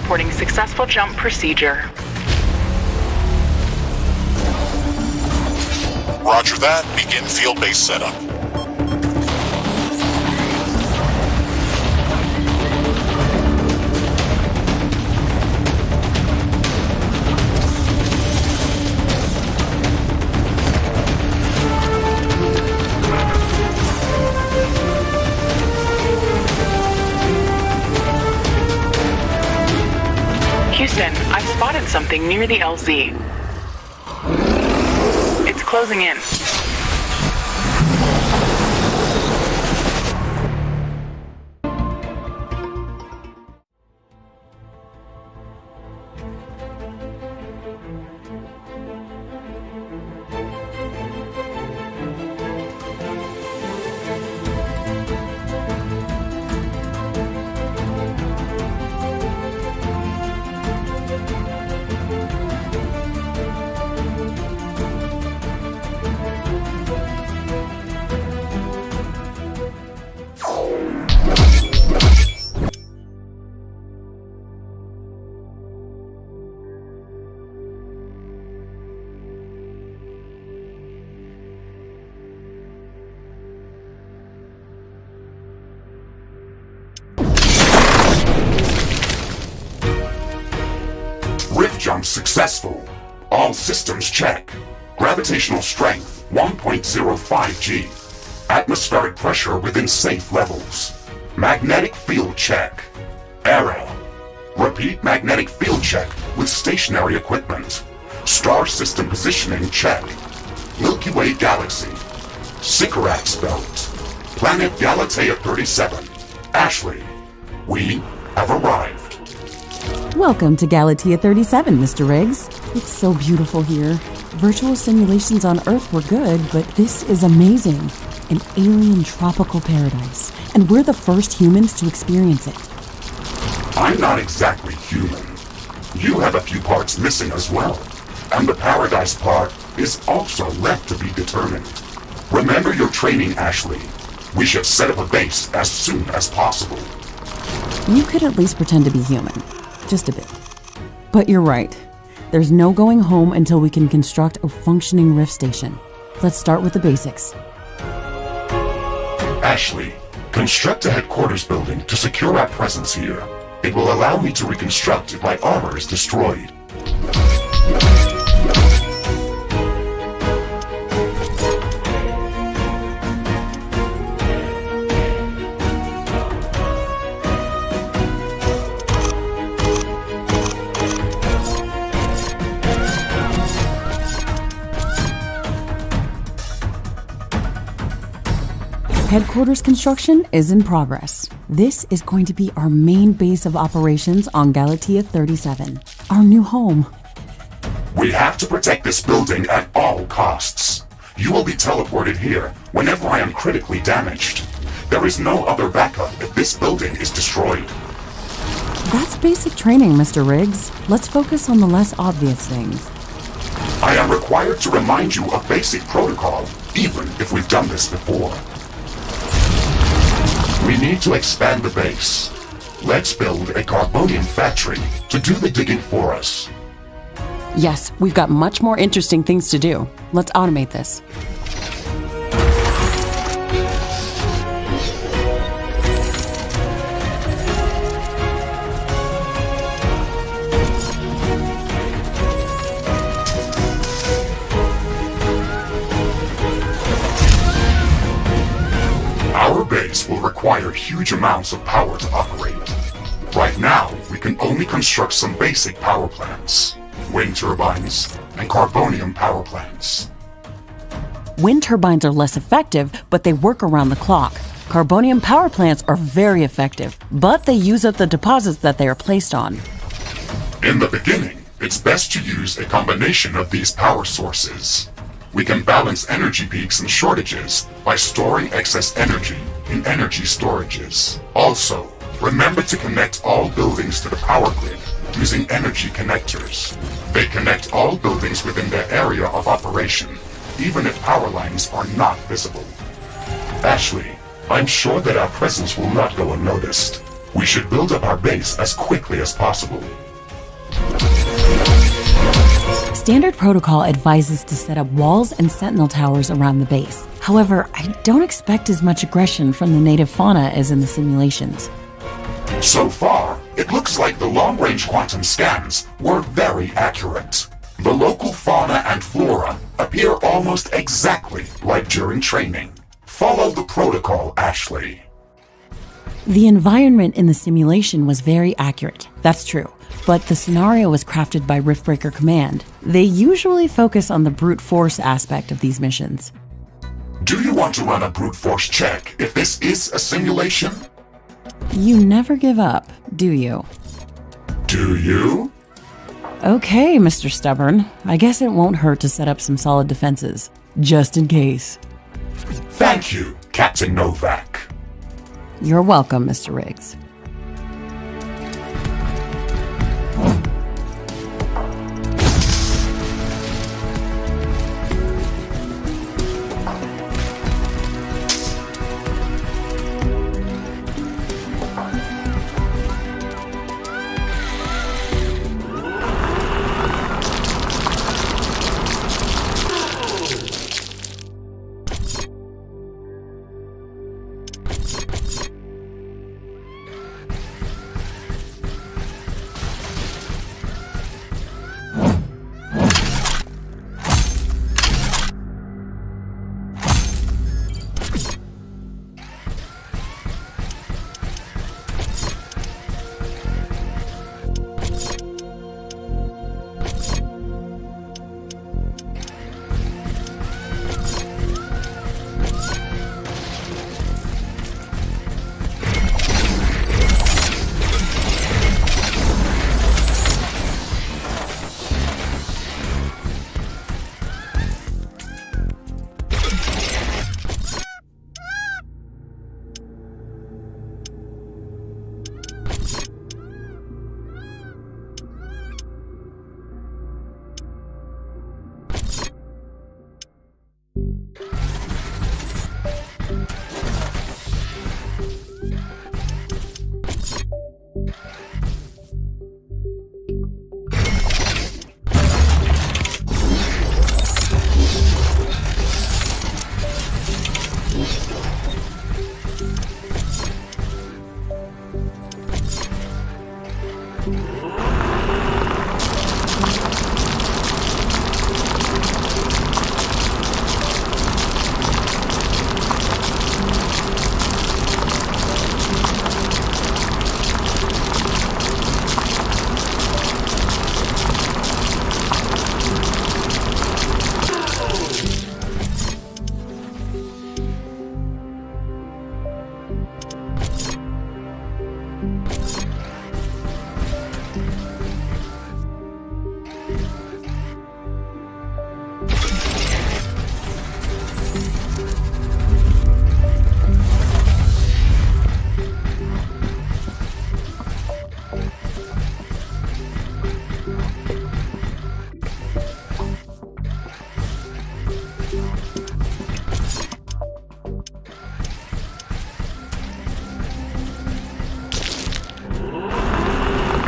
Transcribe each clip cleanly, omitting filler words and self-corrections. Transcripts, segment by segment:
reporting successful jump procedure. Roger that. Begin field-based setup. Houston, I've spotted something near the LZ. It's closing in. Jump successful. All systems check. Gravitational strength 1.05 G. Atmospheric pressure within safe levels. Magnetic field check. Error. Repeat magnetic field check with stationary equipment. Star system positioning check. Milky Way galaxy. Sycorax belt. Planet Galatea 37. Ashley, we have arrived. Welcome to Galatea 37, Mr. Riggs. It's so beautiful here. Virtual simulations on Earth were good, but this is amazing. An alien tropical paradise, and we're the first humans to experience it. I'm not exactly human. You have a few parts missing as well, and the paradise part is also left to be determined. Remember your training, Ashley. We should set up a base as soon as possible. You could at least pretend to be human. Just a bit. But you're right. There's no going home until we can construct a functioning Rift station. Let's start with the basics. Ashley, construct a headquarters building to secure our presence here. It will allow me to reconstruct if my armor is destroyed. Headquarters construction is in progress. This is going to be our main base of operations on Galatea 37, our new home. We have to protect this building at all costs. You will be teleported here whenever I am critically damaged. There is no other backup if this building is destroyed. That's basic training, Mr. Riggs. Let's focus on the less obvious things. I am required to remind you of basic protocol, even if we've done this before. We need to expand the base. Let's build a carbonium factory to do the digging for us. Yes, we've got much more interesting things to do. Let's automate this. Will require huge amounts of power to operate. Right now, we can only construct some basic power plants, wind turbines, and carbonium power plants. Wind turbines are less effective, but they work around the clock. Carbonium power plants are very effective, but they use up the deposits that they are placed on. In the beginning, it's best to use a combination of these power sources. We can balance energy peaks and shortages by storing excess energy in energy storages. Also, remember to connect all buildings to the power grid using energy connectors. They connect all buildings within their area of operation, even if power lines are not visible. Ashley, I'm sure that our presence will not go unnoticed. We should build up our base as quickly as possible. Standard protocol advises to set up walls and sentinel towers around the base. However, I don't expect as much aggression from the native fauna as in the simulations. So far, it looks like the long-range quantum scans were very accurate. The local fauna and flora appear almost exactly like during training. Follow the protocol, Ashley. The environment in the simulation was very accurate, that's true. But the scenario was crafted by Riftbreaker Command. They usually focus on the brute force aspect of these missions. Do you want to run a brute force check if this is a simulation? You never give up, do you? Do you? Okay, Mr. Stubborn. I guess it won't hurt to set up some solid defenses, just in case. Thank you, Captain Novak. You're welcome, Mr. Riggs.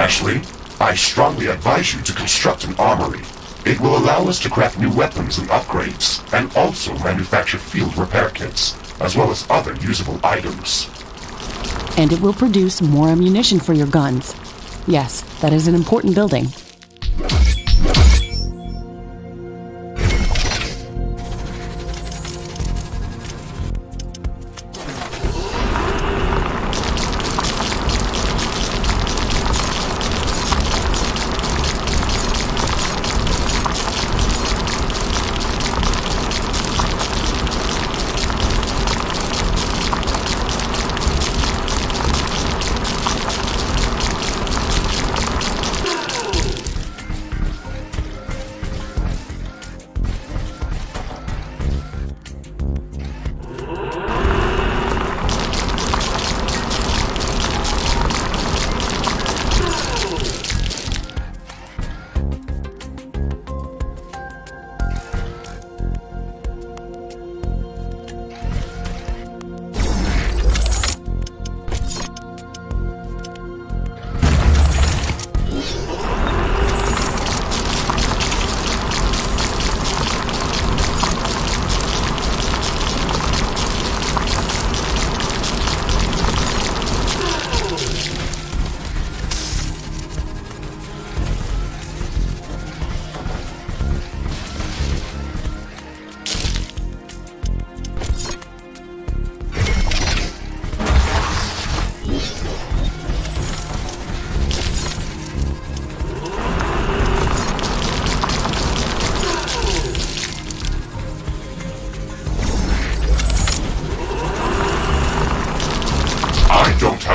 Ashley, I strongly advise you to construct an armory. It will allow us to craft new weapons and upgrades, and also manufacture field repair kits, as well as other usable items. And it will produce more ammunition for your guns. Yes, that is an important building.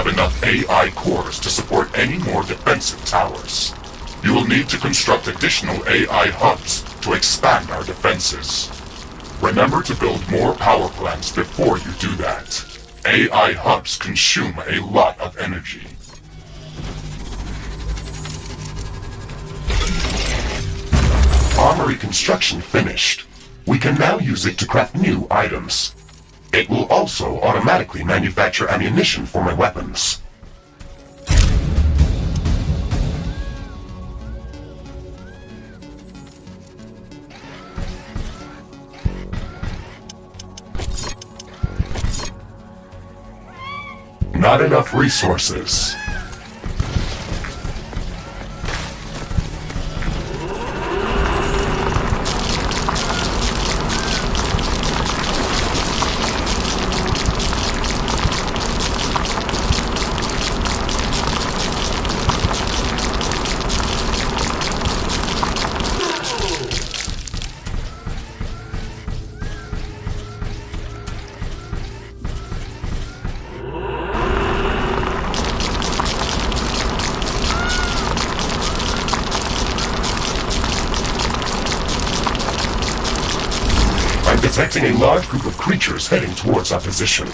have enough AI cores to support any more defensive towers. You will need to construct additional AI hubs to expand our defenses. Remember to build more power plants before you do that. AI hubs consume a lot of energy. Armory construction finished. We can now use it to craft new items. It will also automatically manufacture ammunition for my weapons. Not enough resources. Detecting a large group of creatures heading towards our position.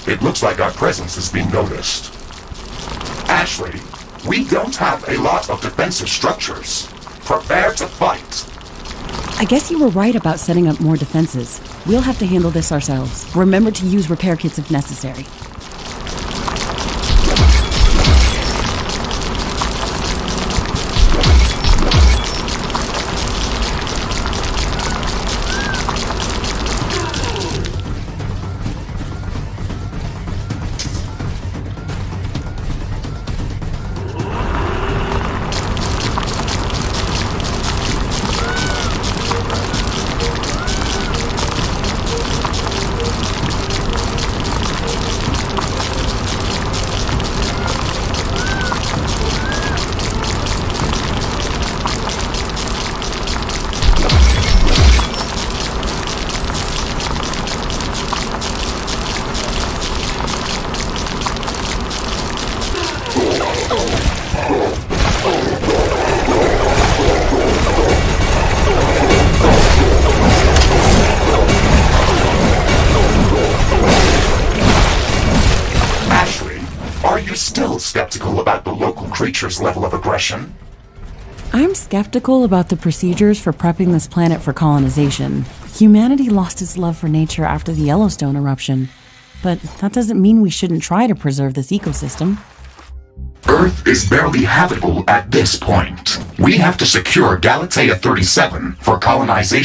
It looks like our presence is being noticed. Ashley, we don't have a lot of defensive structures. Prepare to fight. I guess you were right about setting up more defenses. We'll have to handle this ourselves. Remember to use repair kits if necessary. Still skeptical about the local creature's level of aggression? I'm skeptical about the procedures for prepping this planet for colonization. Humanity lost its love for nature after the Yellowstone eruption. But that doesn't mean we shouldn't try to preserve this ecosystem. Earth is barely habitable at this point. We have to secure Galatea 37 for colonization.